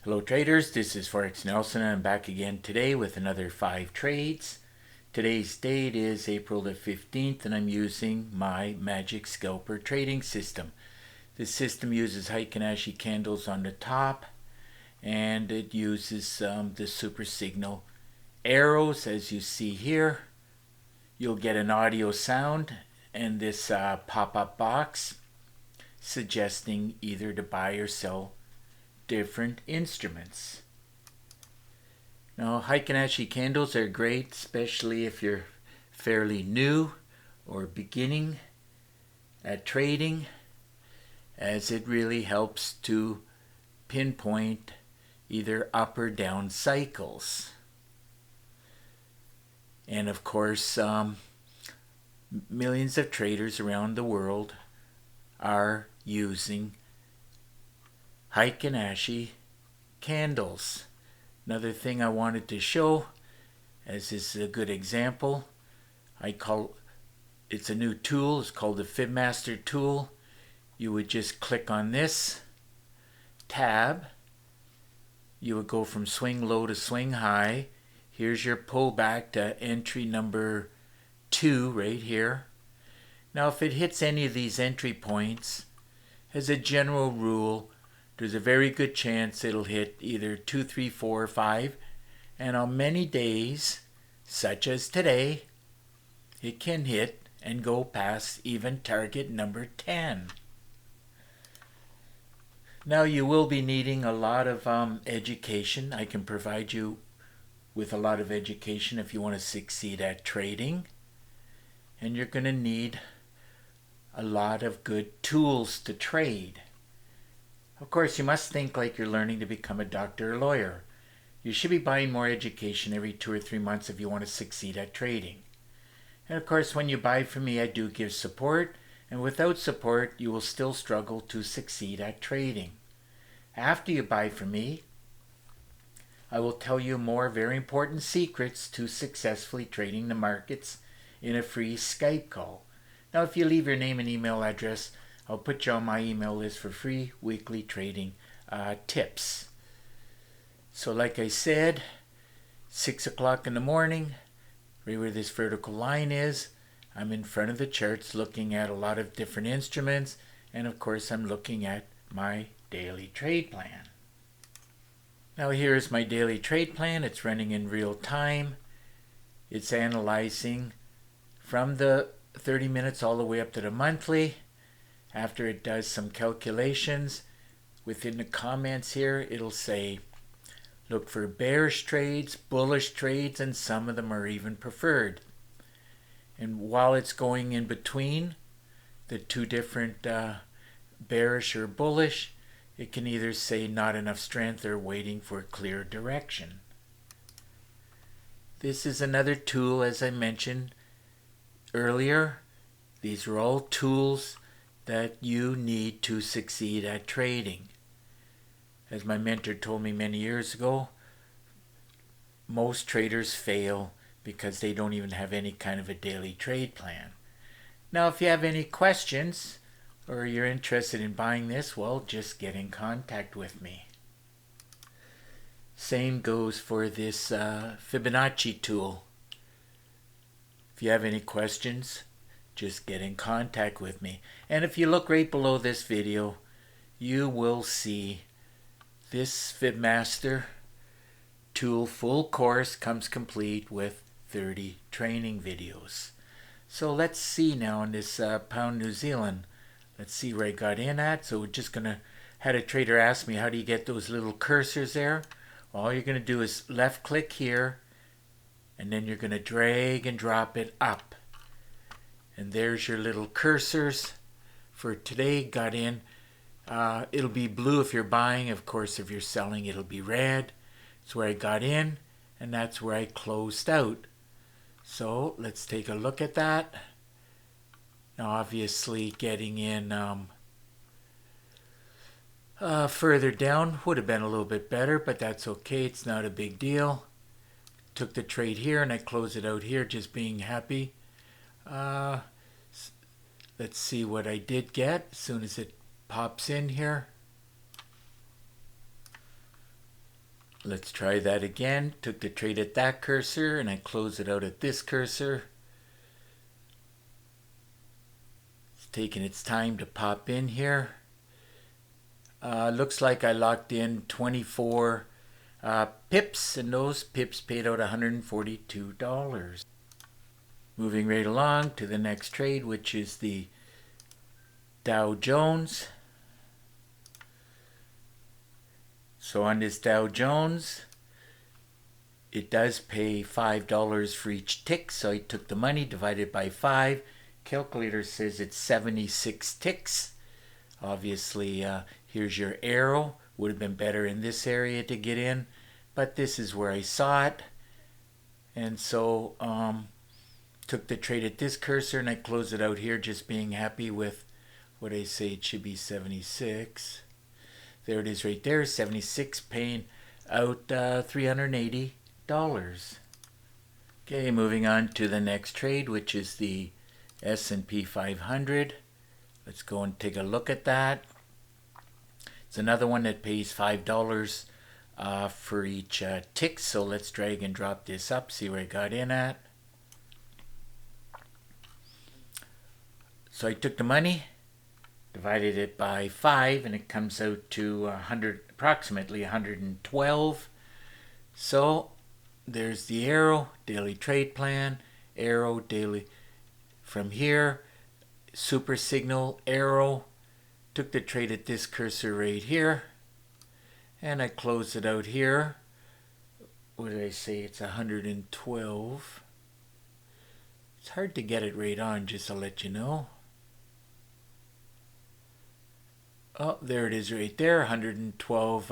Hello traders, this is Forex Nelson and I'm back again today with another 5 trades. Today's date is April the 15th and I'm using my Magic Scalper trading system. This system uses Heikin-Ashi candles on the top and it uses the super signal arrows as you see here. You'll get an audio sound and this pop-up box suggesting either to buy or sell different instruments. Now, Heikin-Ashi candles are great, especially if you're fairly new or beginning at trading, as it really helps to pinpoint either up or down cycles. And of course, millions of traders around the world are using Heikin-Ashi candles. Another thing I wanted to show, as this is a good example, it's a new tool. It's called the FibMaster tool. You would just click on this tab. You would go from swing low to swing high. Here's your pullback to entry number 2 right here. Now if it hits any of these entry points, as a general rule, there's a very good chance it'll hit either 2, 3, 4, or 5. And on many days, such as today, it can hit and go past even target number 10. Now you will be needing a lot of education. I can provide you with a lot of education if you want to succeed at trading. And you're going to need a lot of good tools to trade. Of course, you must think like you're learning to become a doctor or lawyer. You should be buying more education every 2 or 3 months if you want to succeed at trading. And of course, when you buy from me, I do give support, and without support, you will still struggle to succeed at trading. After you buy from me, I will tell you more very important secrets to successfully trading the markets in a free Skype call. Now, if you leave your name and email address, I'll put you on my email list for free weekly trading tips. So like I said, 6 o'clock in the morning, right where this vertical line is, I'm in front of the charts looking at a lot of different instruments, and of course I'm looking at my daily trade plan. Now here's my daily trade plan. It's running in real time. It's analyzing from the 30 minutes all the way up to the monthly. After it does some calculations, within the comments here, it'll say, look for bearish trades, bullish trades, and some of them are even preferred. And while it's going in between the two different bearish or bullish, it can either say not enough strength or waiting for clear direction. This is another tool, as I mentioned earlier. These are all tools that you need to succeed at trading. As my mentor told me many years ago, most traders fail because they don't even have any kind of a daily trade plan. Now, if you have any questions or you're interested in buying this, well, just get in contact with me. Same goes for this Fibonacci tool. If you have any questions, just get in contact with me. And if you look right below this video, you will see this FibMaster tool full course comes complete with 30 training videos. So let's see now in this pound New Zealand. Let's see where I got in at. So we're just going to, had a trader ask me, how do you get those little cursors there? Well, all you're going to do is left click here, and then you're going to drag and drop it up. And there's your little cursors for today. Got in. It'll be blue if you're buying. Of course, if you're selling, it'll be red. That's where I got in, and that's where I closed out. So let's take a look at that. Now, obviously, getting in further down would have been a little bit better, but that's okay. It's not a big deal. Took the trade here, and I closed it out here, just being happy. Let's see what I did get as soon as it pops in here. Let's try that again. Took the trade at that cursor and I closed it out at this cursor. It's taking its time to pop in here. Looks like I locked in 24 pips, and those pips paid out $142. Moving right along to the next trade, which is the Dow Jones. So on this Dow Jones, it does pay $5 for each tick. So I took the money, divided by 5. Calculator says it's 76 ticks. Obviously, here's your arrow. Would have been better in this area to get in, but this is where I saw it. And so took the trade at this cursor and I closed it out here, just being happy with what I say it should be 76. There it is right there, 76, paying out $380. Okay, moving on to the next trade, which is the S&P 500. Let's go and take a look at that. It's another one that pays $5 for each tick. So let's drag and drop this up, see where I got in at. So I took the money, divided it by 5, and it comes out to approximately 112. So there's the arrow, daily trade plan, arrow, daily from here, super signal, arrow. Took the trade at this cursor right here, and I closed it out here. What did I say? It's 112. It's hard to get it right on, just to let you know. Oh, there it is right there, 112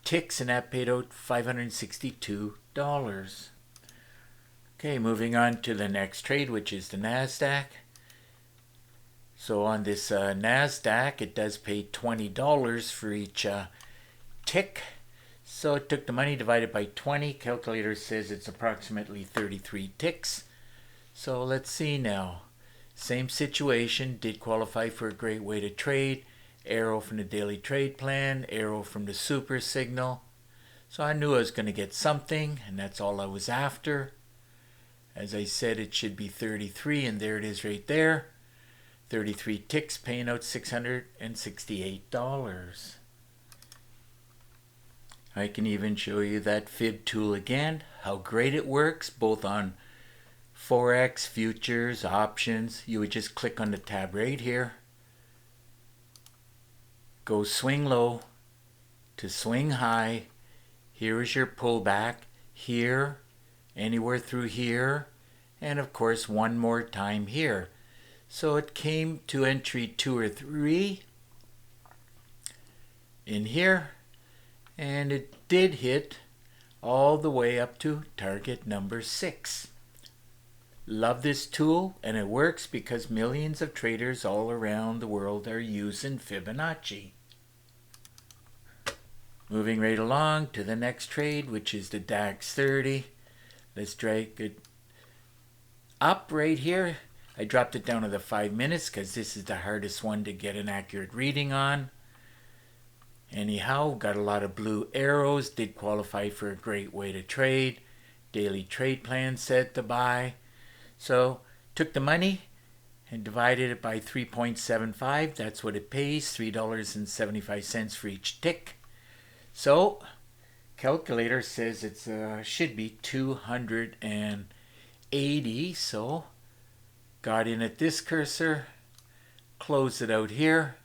ticks, and that paid out $562. Okay, moving on to the next trade, which is the NASDAQ. So on this NASDAQ, it does pay $20 for each tick. So it took the money, divided by 20. Calculator says it's approximately 33 ticks. So let's see now. Same situation, did qualify for a great way to trade. Arrow from the daily trade plan, arrow from the super signal. So I knew I was going to get something, and that's all I was after. As I said, it should be 33, and there it is right there. 33 ticks, paying out $668. I can even show you that fib tool again, how great it works, both on Forex, futures, options. You would just click on the tab right here. Go swing low to swing high. Here is your pullback. Here, anywhere through here, and of course one more time here. So it came to entry 2 or 3 in here, and it did hit all the way up to target number 6. Love this tool, and it works because millions of traders all around the world are using Fibonacci. Moving right along to the next trade, which is the DAX 30. Let's drag it up right here. I dropped it down to the 5 minutes because this is the hardest one to get an accurate reading on. Anyhow, got a lot of blue arrows, did qualify for a great way to trade. Daily trade plan said to buy. So took the money and divided it by 3.75. That's what it pays, $3.75 for each tick. So calculator says it's should be 280. So got in at this cursor, close it out here,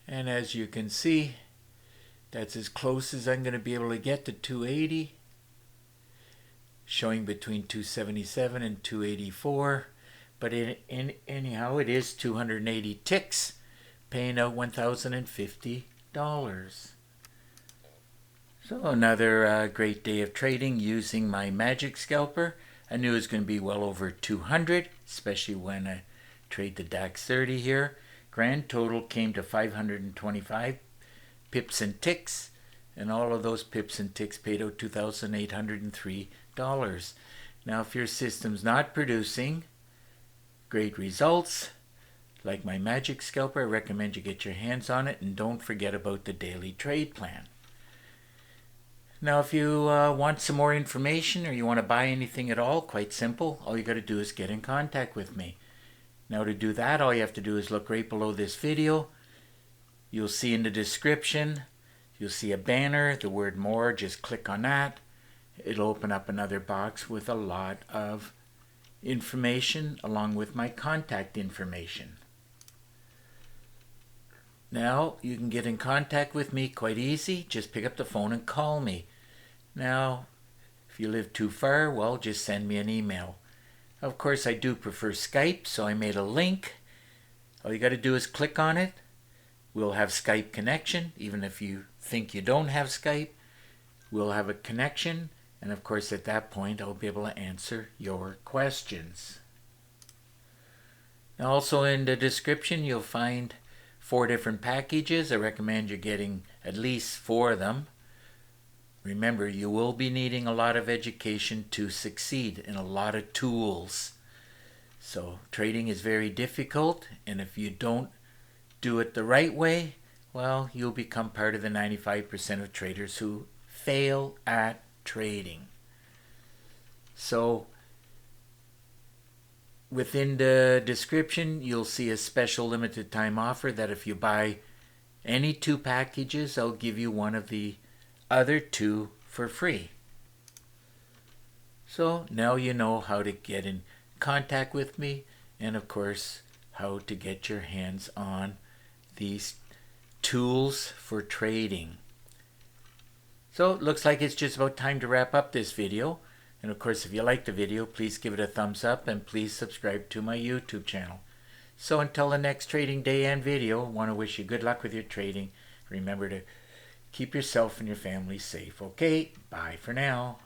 and as you can see, that's as close as I'm going to be able to get to 280, showing between 277 and 284. But anyhow, it is 280 ticks, paying out $1,050. So another great day of trading using my magic scalper. I knew it was going to be well over 200, especially when I trade the DAX 30 here. Grand total came to 525 pips and ticks, and all of those pips and ticks paid out $2,803. Now, if your system's not producing great results, like my magic scalper, I recommend you get your hands on it, and don't forget about the daily trade plan. Now if you want some more information or you want to buy anything at all, quite simple. All you got to do is get in contact with me. Now to do that, all you have to do is look right below this video. You'll see in the description, you'll see a banner, the word more, just click on that. It'll open up another box with a lot of information along with my contact information. Now you can get in contact with me quite easy. Just pick up the phone and call me. Now if you live too far, well, just send me an email. Of course I do prefer Skype, so I made a link. All you got to do is click on it. We'll have Skype connection. Even if you think you don't have Skype, we'll have a connection. And of course at that point I'll be able to answer your questions. Now also in the description you'll find 4 different packages. I recommend you're getting at least 4 of them. Remember, you will be needing a lot of education to succeed and a lot of tools. So trading is very difficult, and if you don't do it the right way, well, you'll become part of the 95% of traders who fail at trading. So within the description, you'll see a special limited time offer that if you buy any 2 packages, I'll give you one of the other 2 for free. So now you know how to get in contact with me, and of course how to get your hands on these tools for trading. So it looks like it's just about time to wrap up this video. And of course, if you like the video, please give it a thumbs up and please subscribe to my YouTube channel. So until the next trading day and video, I want to wish you good luck with your trading. Remember to keep yourself and your family safe. Okay, bye for now.